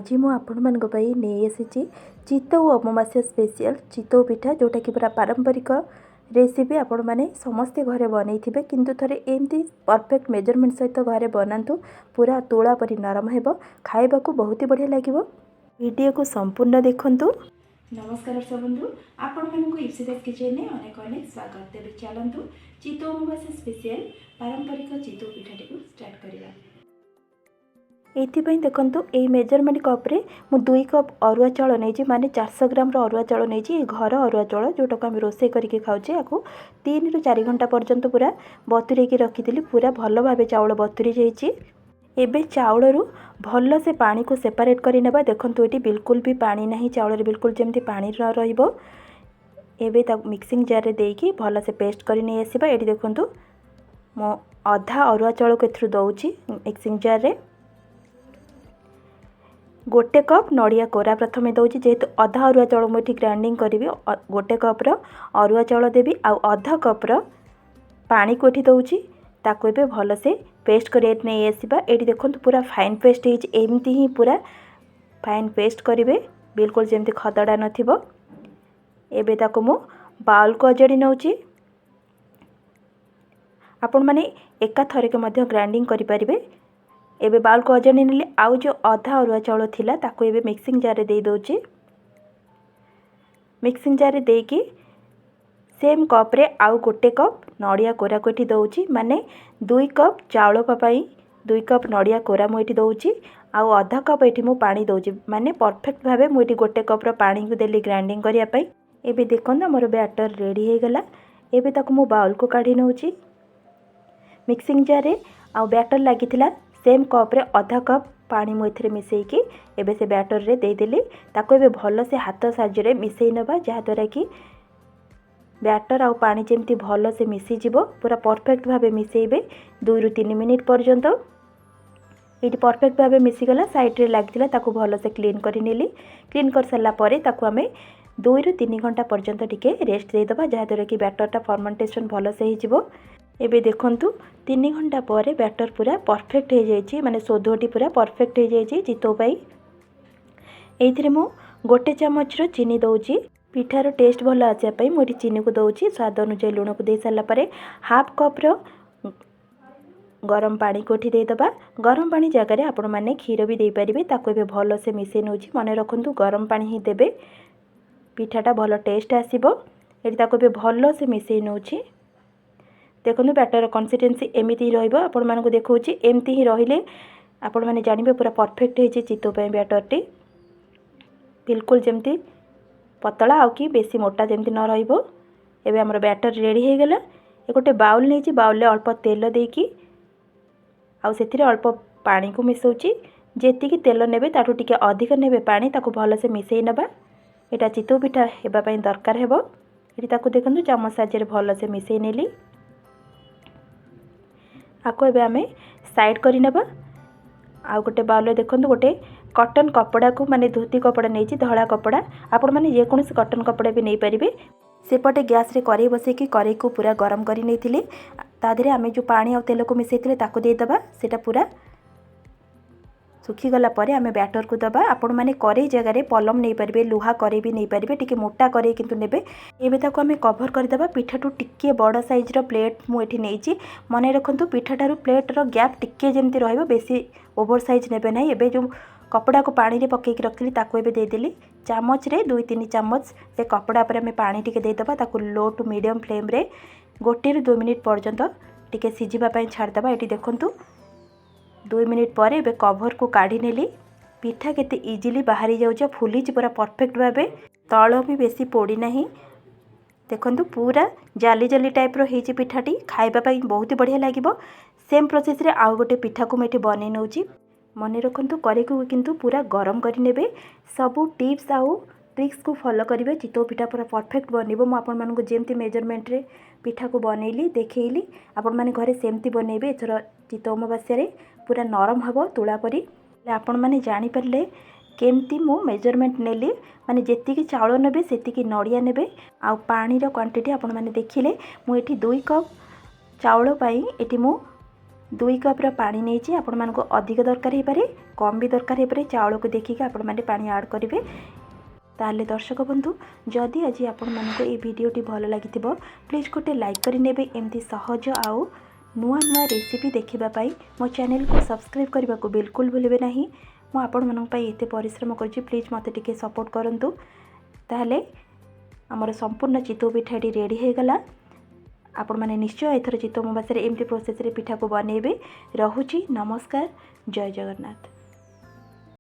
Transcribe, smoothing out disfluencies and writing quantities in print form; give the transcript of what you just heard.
आज मु नहीं आसी चितौ अमावास्या स्पेशल चितौ पिठा जोटा कि पूरा पारंपरिक रेसिपी आपण मैंने समस्ते घरे बनई थे किंतु थरे एमती परफेक्ट मेजरमेंट सहित घरे बनातु पूरा तुला परी नरम हेबो खाइबा को बहुत ही बढ़िया लगिवो। वीडियो को संपूर्ण देखंतु। नमस्कार बंधु आपण मानक इप्सितास किचन में अनेक अनेक स्वागत। तेज चलतु चितौ अमावास्या स्पेशल पारंपरिक चितौ पिठाटी को स्टार्ट करिया। एथिपाई देखंतु ए मेजरमेंट कप रे मु 2 कप अरुआ चाउल नहीं माने 400 ग्राम अरुआ चाउल नहीं घर अरुआ चाउल जोटा को आम रोसे करके खाऊचे या 3 ରୁ 4 घंटा पर्यंत पूरा बतुरे की रखी पूरा भल भाव चाउल बतुरी जाइए। एबे चाउल रु भल से पानी को सेपरेट कर नेबा। देखंतु एटी बिल्कुल भी पानी नहीं चाउल रे बिल्कुल जमती पानी न रहिबो। एबे ता मिक्सिंग जार रे देकी भल से पेस्ट कर नै आसीबा। एटी देखंतु मो आधा अरुआ चाउल को एथरु दउची मिक्सिंग जार रे। गोटे कप नड़िया कोरा प्रथमे दउची जेहेतु अधा अरुआ चाउल मुझे ग्राइंडिंग करी। गोटे कप अरुआ चाउल देवी आउ अधा कप पानी को एठी दउची ताको एबे भल से पेस्ट कर नहीं आसीबा। एठी देखंतु पूरा फाइन पेस्ट हे एमती ही पूरा फाइन पेस्ट करिवे बिल्कुल जेमती खदड़ा नथिबो। एबे ताको मु बाउल को अजड़ी नउची। आपण माने एका थरे के मध्य ग्राइंडिंग करि परिबे। एबे बाउल को अजड़ी नेले आउ जो अधा अरुआ चाउल थिला ताको एबे मिक्सिंग जार रे दे दोची। मिक्सिंग जार रे देकी सेम कप रे आउ गोटे कप नड़िया कोरा को एठी दउची माने 2 कप चाउल पाई 2 कप नड़िया कोरा मु एठी दउची आउ आधा कप एठी मु पानी दउची माने परफेक्ट भाबे मु एठी गोटे कप रो पानी को देली ग्राइंडिंग करिया पई। एबे देखन हमर बैटर रेडी हे गला। एबे ताको मु बाउल को काढी नउची। मिक्सिंग जार रे आउ बैटर लागिथिला सेम कप रे आधा कप पानी मु एथरे मिसेकी एबे से बैटर रे दे देली। ताको एबे भलो से हाथ साहाय्य रे मिसेई नबा जहा द्वारा कि बैटर आउ पानी जेमती भलो से मिसी जिवो पूरा परफेक्ट भाबे मिसेइबे 2 ରୁ 3 मिनिट पर्यंत। एटी परफेक्ट भाबे मिसी गला। साइड रे लागिथिला ताको भलो से क्लीन करि नेली। क्लीन कर सला परे ताको हमें 2 ରୁ 3 घंटा पर्यंत टिके रेस्ट दे दबा जहा द्वारा कि बैटरटा फर्मेंटेशन भलो से ही जिवो। एबे देखंतु 3 घंटा परे बैटर पूरा परफेक्ट हो जाइए माने सोधोटी पूरा परफेक्ट हो जाइए चितौ पाई। एइथिरे मु गोटे चामच रो चीनी दउची पिठार टेस्ट भल आसिया पई मोटी चीनी को दउची। स्वाद अनुसार लूण को दे साला परे हाफ कप रो गरम पानी को दे दबा। गरम पानी जगह रे आपण माने खीर भी दे परिबे। ताको एबे भल से मिसे नउची मने रखंतु गरम पानी ही देबे पिठाटा भल टेस्ट आसीबो। एटी ताको एबे भल से मिसे नउची। देखो बैटर कंसिस्टेंसी एमती रहिबो आपण मानको देखौची एमती ही रहिले आपण माने जानिबे पूरा परफेक्ट हेजे चितौ पय बैटरटी बिल्कुल जेमती पतला आउ कि बेसी मोटा जेमती न रहिबो। एबे हमर बैटर रेडी हे गेला। ए गोटे बाउल नेची बाउल ले अल्प तेल देकी आउ सेथिरे अल्प पानी को मिसौची। जेति कि तेल नेबे ताटू टिके अधिक नेबे पानी ताको भलो से मिसेई नबा। एटा चितौ पिठा हेबा पय दरकार हेबो। एटी ताको देखंतु चामच साहाय्य भलो से मिसेई नेली। आको एबे आमे साइड करि नबा। आ गोटे बाउल देखंतु गोटे कॉटन कपड़ा को माने धोती कपड़ा नहीं धड़ा कपड़ा आपण माने जे कोनोसी कॉटन कपड़ा भी नहीं परिबे। सेपटे गैस रे करेई बसे कि करेई को पूरा गरम करि नैथिले ता देरे आमे जो पानी और तेल को मिसेइथिले ताको दे दबा। सेटा पूरा सुखी गला परे आमे बैटर को दबा। आपण माने करेई जगह रे पलम नहीं परिबे लुहा करेई भी नहीं परिबे टिके मोटा करेई किंतु नेबे। एबे ताको आमे कवर कर दबा। पिठाटू टिके बड़ साइज रो प्लेट मु एठी नेइची मने रखंतु पिठाटारू प्लेट रो गैप टिके जेमती रहइबो बेसी ओवर साइज नेबे नाही। एबे जो कपड़ा को पानी रे पके के रखली ताको एबे दे देली चामच रे 2-3 चामच से कपड़ा पर आमे पानी टिके दे दबा। ताको लो टू मीडियम फ्लेम रे 1 ରୁ 2 मिनिट पर्यंत टिके सिझिबा पय छाड़ दबा। एटी देखंतु 2 मिनिट पर एबे कवर को काढी नेली। पिठा केते इजीली बाहरी जाउछ फुली पूरा परफेक्ट भाबे तळ भी बेसी पोड़ी नाही। देखंतु पूरा जाली जाली टाइप रो हेची पिठाटी खाइबा पय बहुत बढ़िया लागिबो। सेम प्रोसेस रे आउ गोटे पिठा को मेठी बनै नउची। मने रखंतु करे को किंतु पूरा गरम करि नेबे। सबु टिप्स आउ ट्रिक्स को फॉलो करिवे चितौ पिठा पूरा परफेक्ट बनिबो। मु आपण मानको जेमती मेजरमेंट रे पिठा को बनैली देखैली आपण माने घरे सेमती बनैबे। एथर चितौ अमावास्या रे पूरा नरम हबो तुला परी। आपण माने जानि परले केमती मु मेजरमेंट नेली माने जेति कि चाउल नेबे सेति कि नड़िया नेबे आ पानी रो क्वांटिटी आपण माने देखिले। मु एठी 2 कप चाउल पाई एठी मु 2 कप पानी नहीं आपण मानक अधिक दरकार हो पारे कम भी दरकार हो पारे चाउल को देखिक आपण माने पानी ऐड करेंगे। ताले दर्शक बंधु जदि आज आपण मानक ये वीडियोटी भल लगी प्लीज़ गोटे लाइक करें एमती सहज आउ नुआ नुआ रेसिपी देखापी मो चैनल को सब्सक्राइब करने को बिल्कुल भूलें ना। मु आपण मानक एते परिश्रम करुँची प्लीज़ मते टिके सपोर्ट करंतु। ताहले आमर संपूर्ण चितौ पिठाटी रेडी हो गला। आपण माने निश्चय एथर चितौ अमावास्या एमती प्रोसेस रे पिठा को बनेबे। रहुची नमस्कार, जय जगन्नाथ।